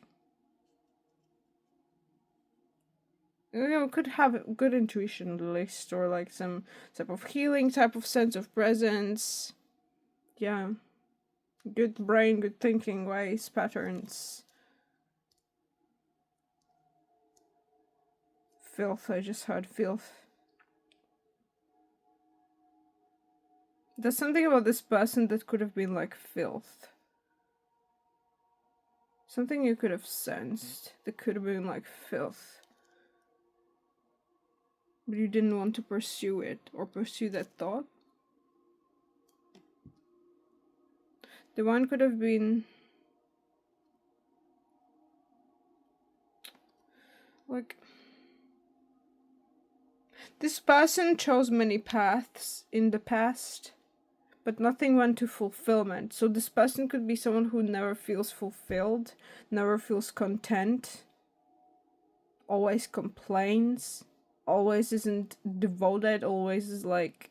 You know, could have good intuition list, or like some type of healing, type of sense of presence. Yeah. Good brain, good thinking ways, patterns. Filth, I just heard filth. There's something about this person that could have been like filth. Something you could have sensed that could have been like filth. But you didn't want to pursue it or pursue that thought. The one could have been like, this person chose many paths in the past, but nothing went to fulfillment. So this person could be someone who never feels fulfilled, never feels content, always complains, always isn't devoted, always is like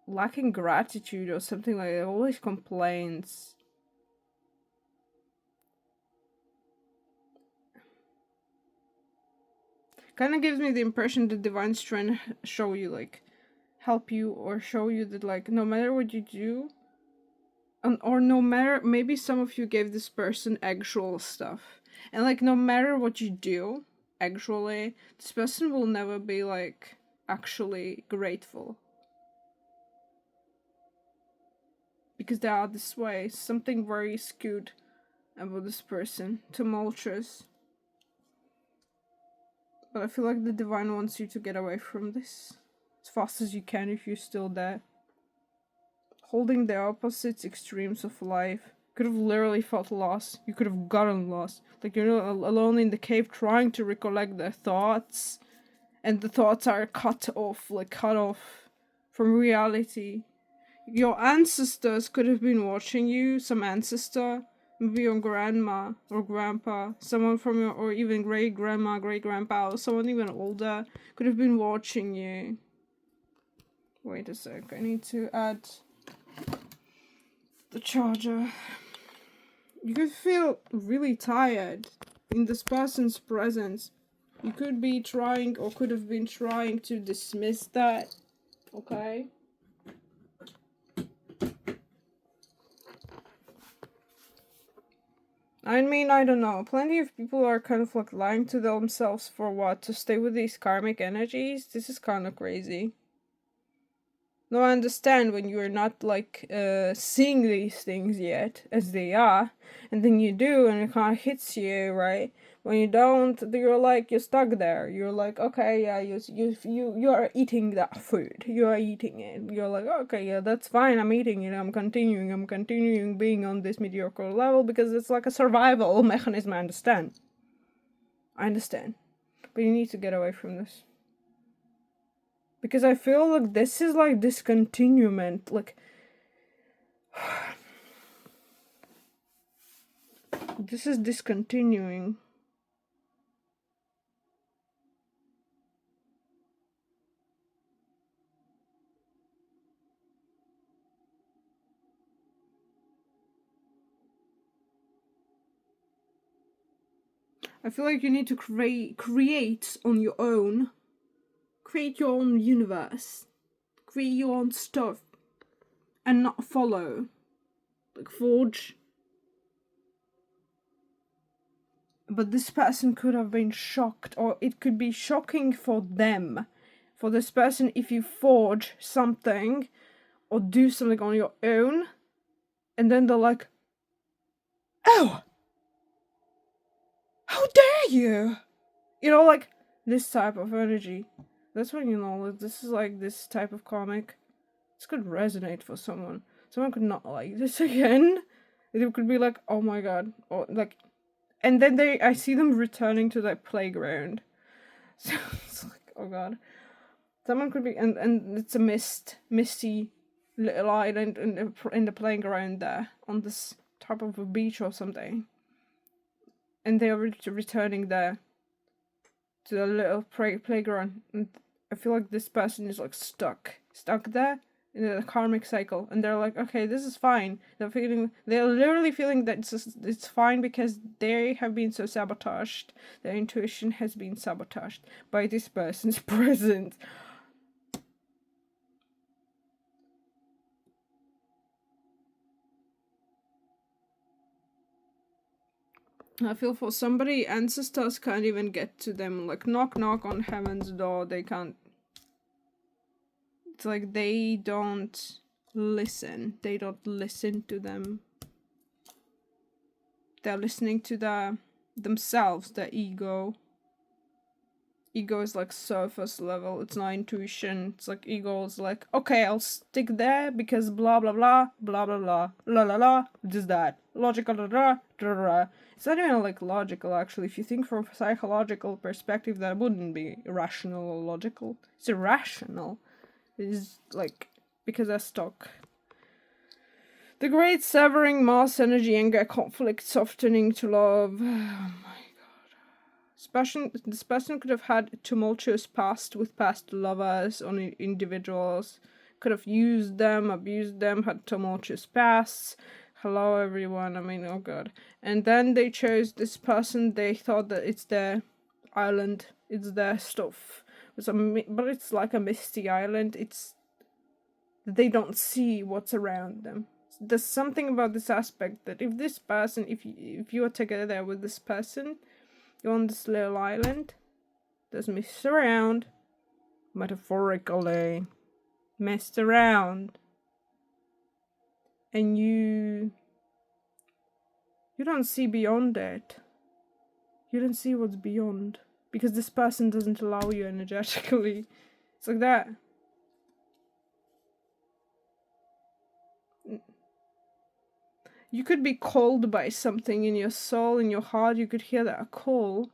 lacking gratitude or something like that, always complains. Kind of gives me the impression that Divine's trying to show you, like, help you or show you that, like, no matter what you do, or no matter, maybe some of you gave this person actual stuff, and like, no matter what you do, actually, this person will never be, like, actually grateful. Because they are this way, something very skewed about this person, tumultuous. But I feel like the divine wants you to get away from this as fast as you can if you're still there. Holding the opposites extremes of life. Could have literally felt lost. You could have gotten lost. Like you're alone in the cave trying to recollect their thoughts. And the thoughts are cut off from reality. Your ancestors could have been watching you. Some ancestor. Maybe your grandma or grandpa, someone from your, or even great grandma, great grandpa, or someone even older could have been watching you. Wait a sec, I need to add the charger. You could feel really tired in this person's presence. You could be trying, or could have been trying to dismiss that, okay? I mean, I don't know. Plenty of people are kind of like lying to themselves for what? To stay with these karmic energies? This is kind of crazy. No, I understand when you're not like seeing these things yet as they are, and then you do, and it kind of hits you, right? When you don't, you're stuck there. You're like, okay, yeah, you are eating that food. You are eating it. You're like, okay, yeah, that's fine. I'm eating it. I'm continuing being on this mediocre level because it's like a survival mechanism. I understand. I understand. But you need to get away from this. Because I feel like this is like discontinuement. Like, this is discontinuing. I feel like you need to create on your own. Create your own universe. Create your own stuff. And not follow. Like, forge. But this person could have been shocked, or it could be shocking for them. For this person, if you forge something, or do something on your own, and then they're like, oh! How dare you! You know, like, this type of energy. That's when you know that this is like this type of comic. This could resonate for someone. Someone could not like this again. It could be like, oh my god. Or like, and then I see them returning to their playground. So it's like, oh god. Someone could be, and it's a misty little island in the playground there, on this top of a beach or something. And they are returning there to the little playground. And I feel like this person is like stuck there in the karmic cycle, and they're like, okay, this is fine. They're literally feeling that it's fine because they have been so sabotaged. Their intuition has been sabotaged by this person's presence. I feel for somebody, ancestors can't even get to them. Like, knock on heaven's door, they can't. It's like they don't listen. They don't listen to them. They're listening to themselves, their ego. Ego is like surface level. It's not intuition. It's like ego is like, okay, I'll stick there because blah blah blah blah blah blah la la la. Just that logical da da da da. It's not even like logical actually. If you think from a psychological perspective, that wouldn't be rational or logical. It's irrational. It's like because they're stuck. The great severing, mass energy, anger, conflict, softening to love. Oh my. This person could have had a tumultuous past with past lovers or individuals. Could have used them, abused them, had tumultuous pasts. Hello, everyone. I mean, oh god. And then they chose this person. They thought that it's their island. It's their stuff. But it's like a misty island. It's they don't see what's around them. There's something about this aspect that if this person, if you are together with this person, you're on this little island. Just mess around. Metaphorically. Messed around. And you don't see beyond it. You don't see what's beyond. Because this person doesn't allow you energetically. It's like that. You could be called by something in your soul, in your heart. You could hear that call.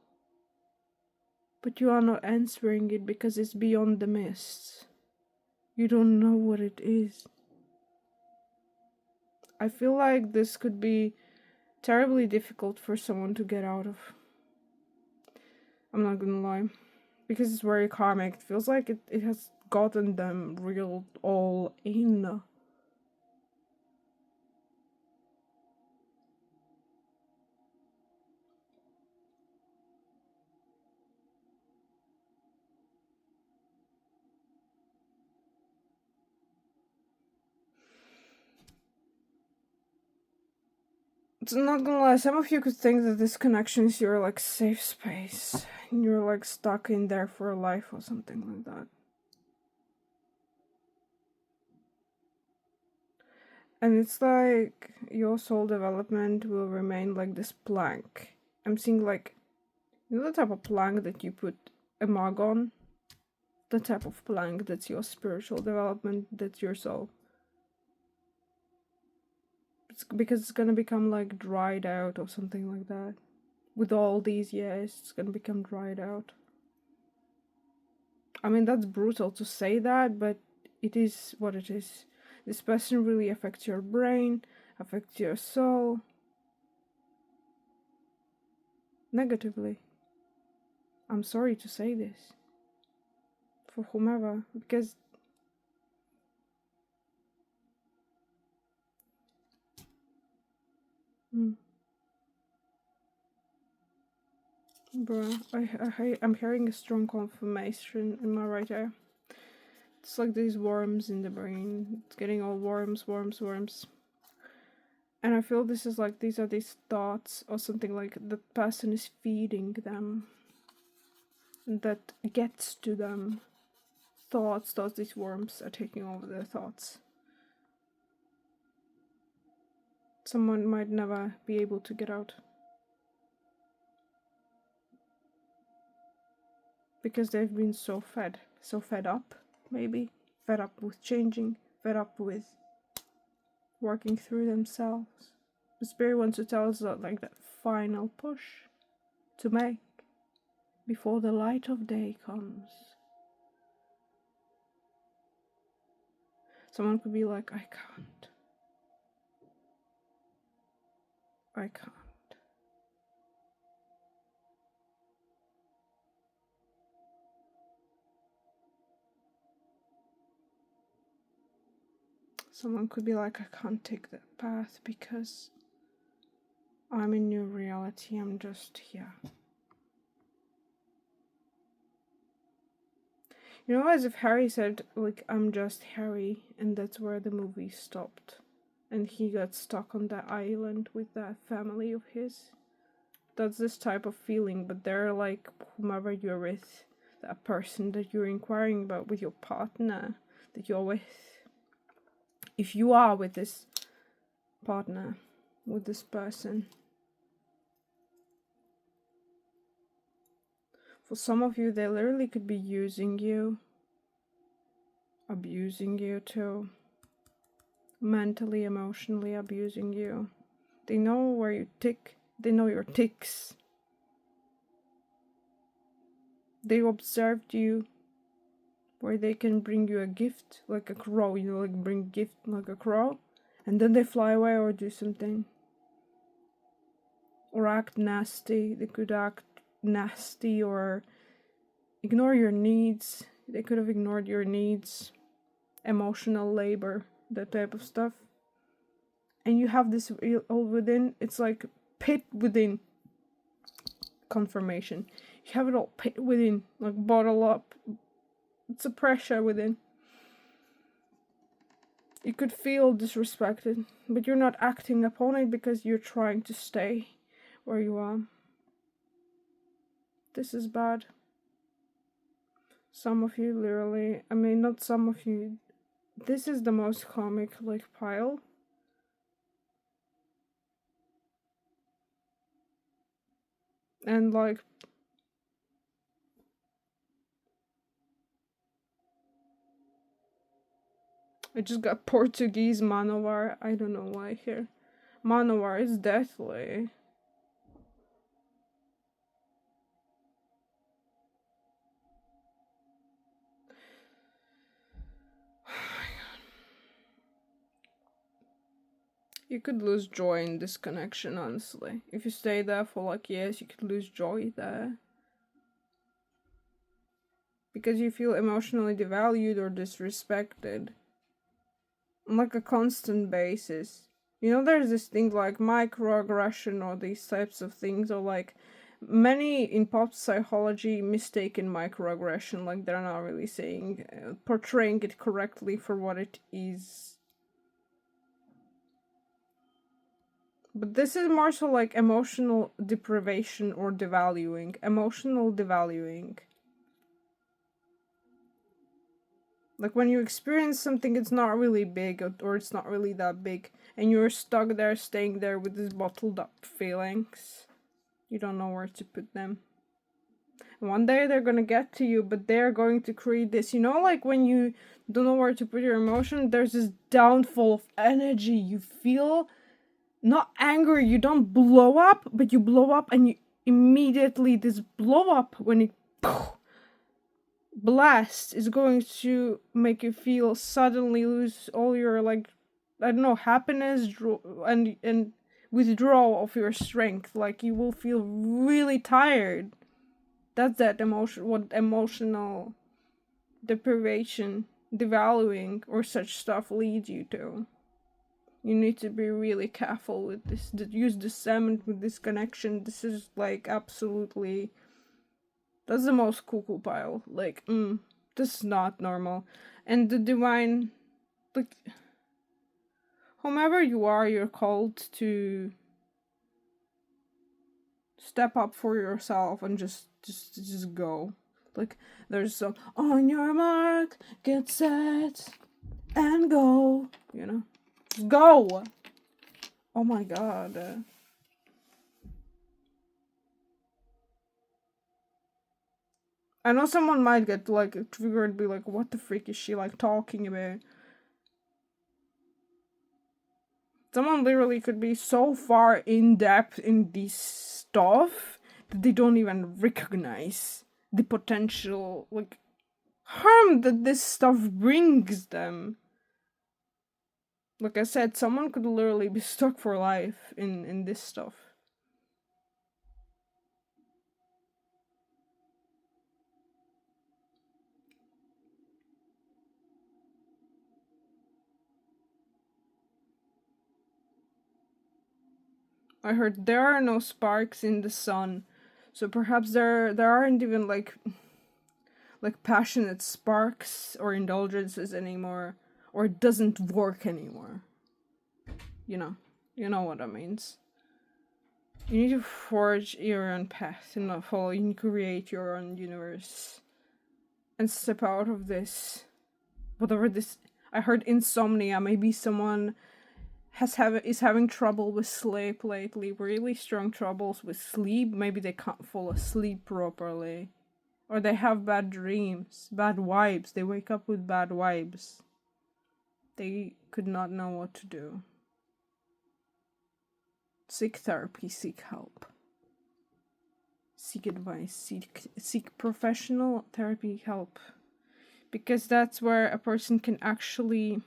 But you are not answering it because it's beyond the mist. You don't know what it is. I feel like this could be terribly difficult for someone to get out of. I'm not gonna lie. Because it's very karmic. It feels like it has gotten them reeled all in. It's not gonna lie, some of you could think that this connection is your like safe space. And you're like stuck in there for life or something like that. And it's like your soul development will remain like this plank. I'm seeing like, you know the type of plank that you put a mug on? The type of plank that's your spiritual development, that's your soul. It's because it's gonna become like dried out or something like that. with all these years, it's gonna become dried out. I mean, that's brutal to say that, but it is what it is. This person really affects your brain, affects your soul negatively. I'm sorry to say this for whomever, because bruh, I'm hearing a strong confirmation in my right ear. It's like these worms in the brain. It's getting all worms. And I feel this is like, these are these thoughts or something like the person is feeding them. That gets to them. Thoughts, these worms are taking over their thoughts. Someone might never be able to get out. Because they've been so fed up, maybe. Fed up with changing, fed up with working through themselves. The spirit wants to tell us that, like, that final push to make before the light of day comes. Someone could be like, I can't. Someone could be like, I can't take that path because I'm in new reality, I'm just here. You know, as if Harry said, like, I'm just Harry, and that's where the movie stopped. And he got stuck on that island with that family of his. That's this type of feeling, but they're like, whomever you're with, that person that you're inquiring about, with your partner that you're with. If you are with this partner, with this person, for some of you, they literally could be using you, abusing you too, mentally, emotionally abusing you. They know where you tick, they know your ticks. They observed you where they can bring you a gift, like a crow, you know, like bring a gift like a crow, and then they fly away or do something. Or act nasty. They could act nasty or ignore your needs. They could have ignored your needs. Emotional labor, that type of stuff. And you have this all within, it's like pit within confirmation. You have it all pit within, like bottle up. It's a pressure within. You could feel disrespected, but you're not acting upon it because you're trying to stay where you are. This is bad. Some of you literally, I mean, not some of you, this is the most karmic, like, pile. And, like, I just got Portuguese Manowar. I don't know why here. Manowar is deathly. You could lose joy in this connection, honestly. If you stay there for like years, you could lose joy there. Because you feel emotionally devalued or disrespected. On like a constant basis. You know, there's this thing like microaggression or these types of things, or like many in pop psychology mistaken microaggression, like they're not really saying, portraying it correctly for what it is. But this is more so like emotional deprivation or devaluing. Emotional devaluing. Like when you experience something, it's not really big, or it's not really that big, and you're stuck there, staying there with these bottled up feelings. You don't know where to put them. And one day they're gonna get to you, but they're going to create this, you know, like when you don't know where to put your emotion, there's this downfall of energy. You feel not angry, you don't blow up, but you blow up and immediately this blow up, when it blast, is going to make you feel suddenly lose all your, like, I don't know, happiness and withdrawal of your strength. Like, you will feel really tired. That's what emotional deprivation, devaluing, or such stuff leads you to. You need to be really careful with this. Use discernment with this connection. This is like absolutely. That's the most cuckoo pile. Like, this is not normal. And the divine, like, whomever you are, you're called to step up for yourself and just go. Like, there's some on your mark, get set, and go. You know, just go. Oh my god. I know someone might get like triggered, be like, "What the freak is she like talking about?" Someone literally could be so far in depth in this stuff that they don't even recognize the potential, like, harm that this stuff brings them. Like I said, someone could literally be stuck for life in this stuff. I heard there are no sparks in the sun, so perhaps there aren't even like passionate sparks or indulgences anymore, or it doesn't work anymore. You know what that means. You need to forge your own path and not follow. You need to create your own universe and step out of this. Whatever this, I heard insomnia. Maybe someone is having trouble with sleep lately. Really strong troubles with sleep. Maybe they can't fall asleep properly, or they have bad dreams, bad vibes. They wake up with bad vibes. They could not know what to do. Seek therapy, seek help. Seek advice, seek professional therapy help. Because that's where a person can actually,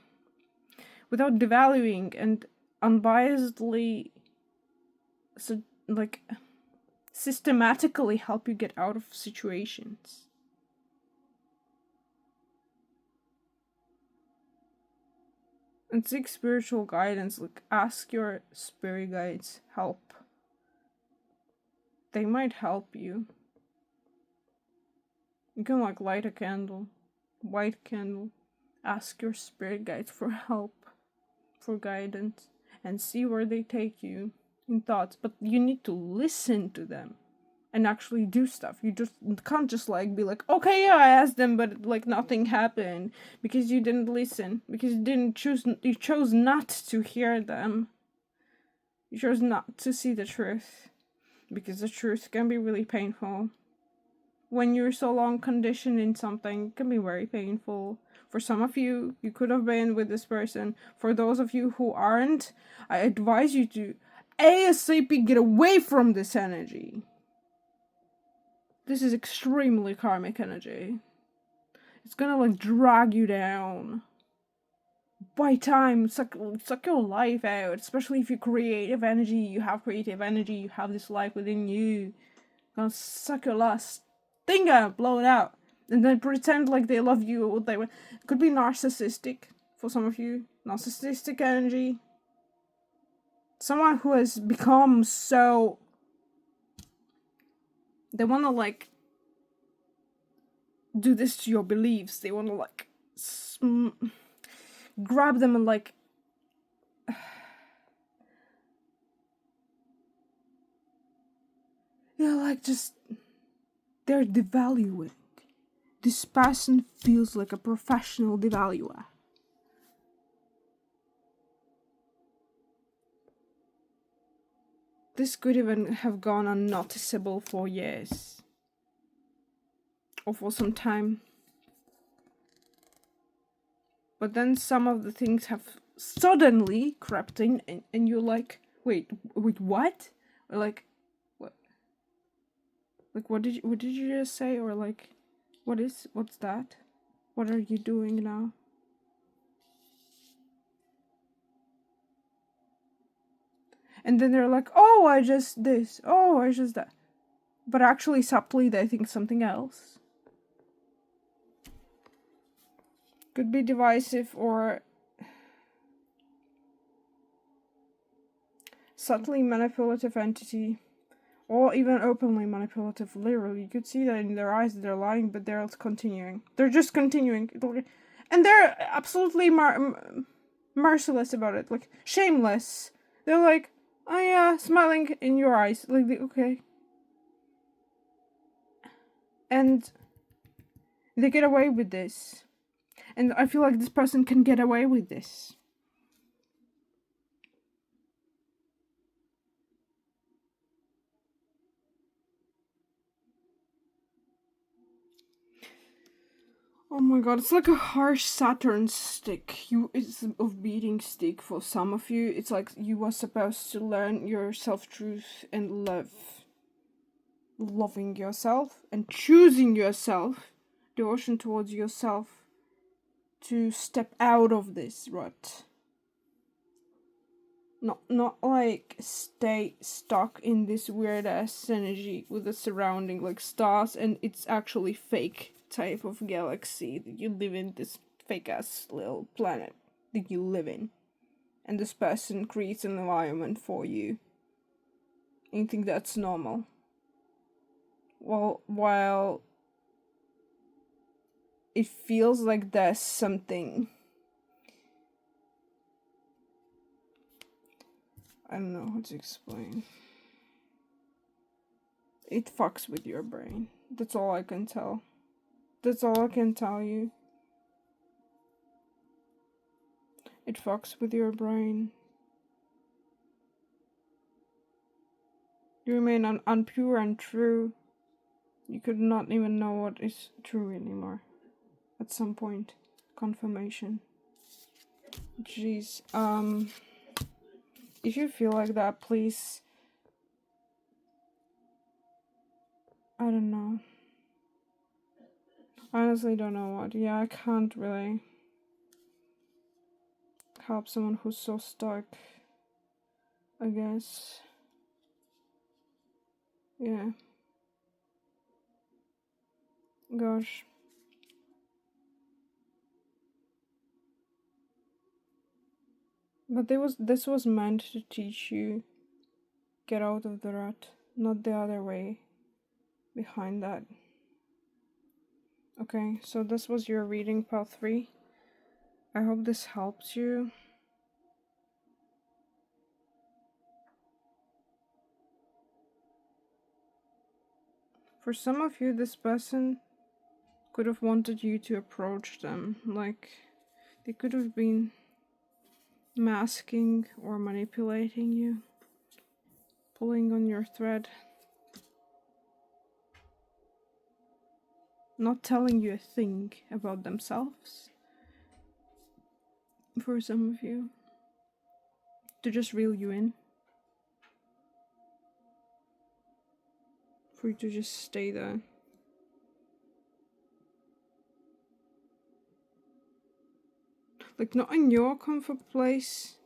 without devaluing and unbiasedly, systematically help you get out of situations. And seek spiritual guidance. Like, ask your spirit guides help. They might help you. You can like light a candle, white candle, ask your spirit guides for help, for guidance, and see where they take you in thoughts. But you need to listen to them and actually do stuff. You just can't just like be like, okay, yeah, I asked them, but like nothing happened, because you didn't listen, because you chose not to hear them. You chose not to see the truth, because the truth can be really painful. When you're so long conditioned in something, it can be very painful. For some of you, you could have been with this person. For those of you who aren't, I advise you to ASAP get away from this energy. This is extremely karmic energy. It's gonna like drag you down. By time, suck your life out. Especially if you're creative energy, you have this life within you. It's gonna suck your last thing out, blow it out. And then pretend like they love you or what they want. It could be narcissistic for some of you. Narcissistic energy. Someone who has become so... They want to like do this to your beliefs. They want to like grab them and like like just they're devaluing. This person feels like a professional devaluer. This could even have gone unnoticeable for years. Or for some time. But then some of the things have suddenly crept in and you're like, wait, what? Or like, what? Like, what did you just say? Or like, what's that? What are you doing now? And then they're like, oh, I just this. Oh, I just that. But actually, subtly, they think something else. Could be divisive or subtly manipulative entity. Or even openly manipulative, literally. You could see that in their eyes that they're lying, but they're continuing. They're just continuing. And they're absolutely merciless about it. Like, shameless. They're like, oh yeah, smiling in your eyes. Like, okay. And they get away with this. And I feel like this person can get away with this. Oh my god, it's like a harsh Saturn stick. It's a beating stick for some of you. It's like you were supposed to learn your self-truth and loving yourself and choosing yourself, devotion towards yourself, to step out of this rut. Not like stay stuck in this weird ass energy with the surrounding like stars and it's actually fake type of galaxy that you live in, this fake ass little planet that you live in. And this person creates an environment for you. And you think that's normal. Well, while it feels like there's something, I don't know how to explain. It fucks with your brain. That's all I can tell. That's all I can tell you. It fucks with your brain. You remain unpure and true. You could not even know what is true anymore. At some point. Confirmation. Jeez. If you feel like that, please. I don't know. I honestly don't know what. Yeah, I can't really help someone who's so stuck. I guess. Yeah. Gosh. But this was meant to teach you get out of the rut, not the other way behind that. Okay, so this was your reading part 3. I hope this helps you. For some of you, this person could have wanted you to approach them. Like, they could have been masking or manipulating you, pulling on your thread, not telling you a thing about themselves. For some of you, to just reel you in, for you to just stay there. Like, not in your comfort place,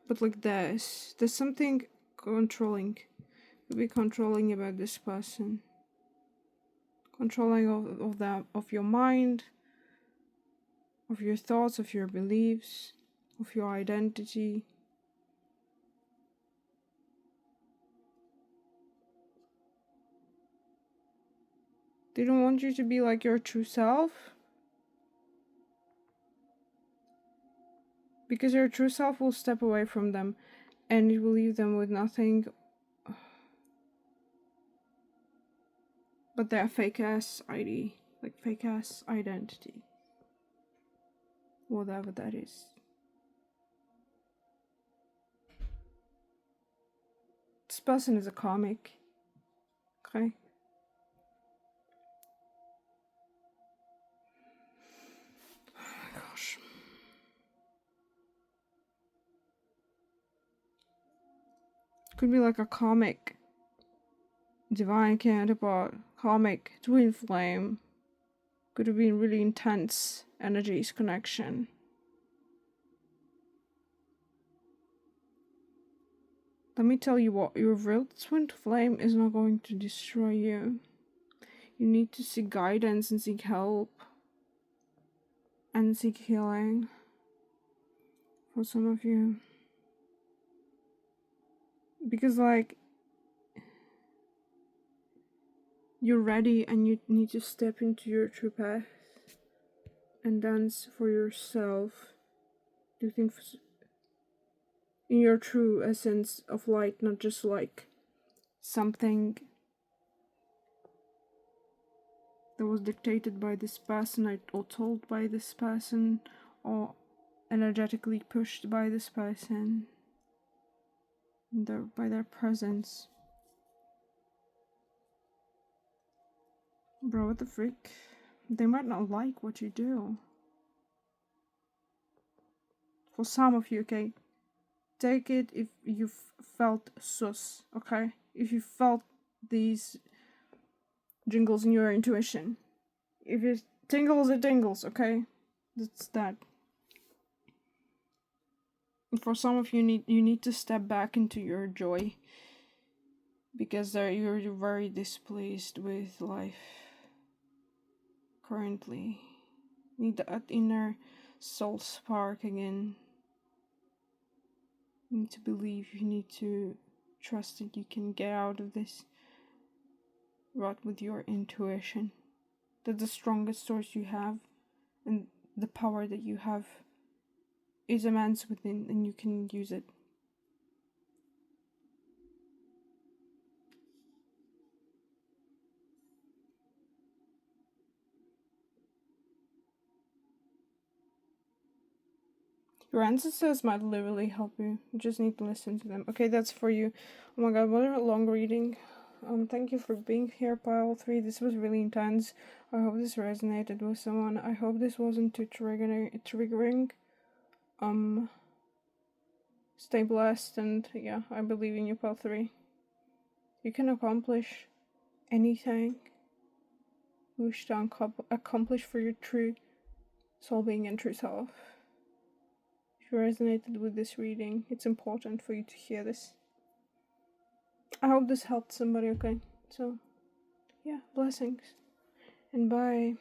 but like theirs. There's something controlling. Could be controlling about this person. Controlling of your mind, of your thoughts, of your beliefs, of your identity. They don't want you to be like your true self. Because your true self will step away from them and it will leave them with nothing but their fake ass ID, like fake ass identity. Whatever that is. This person is a karmic. Okay? Oh my gosh. Could be like a karmic divine counterpart, karmic twin flame. Could have been really intense energies connection. Let me tell you what, your real twin flame is not going to destroy you. You need to seek guidance and seek help and seek healing for some of you. Because, like, you're ready and you need to step into your true path and dance for yourself. Do things in your true essence of light, not just like something that was dictated by this person or told by this person or energetically pushed by this person by their presence. Bro, what the freak? They might not like what you do. For some of you, okay? Take it if you've felt sus, okay? If you felt these jingles in your intuition. If it tingles, it tingles, okay? That's that. And for some of you, you need to step back into your joy. Because you're very displeased with life. Currently. You need that inner soul spark again. You need to believe, you need to trust that you can get out of this rut with your intuition. That the strongest source you have and the power that you have is immense within and you can use it. Your ancestors might literally help you. You just need to listen to them. Okay, that's for you. Oh my god, what a long reading. Thank you for being here, Pile 3. This was really intense. I hope this resonated with someone. I hope this wasn't too triggering. Stay blessed, and yeah, I believe in you, Pile 3. You can accomplish anything you wish to accomplish for your true soul being and true self. If you resonated with this reading, it's important for you to hear this. I hope this helped somebody, okay? So, yeah, blessings. And bye.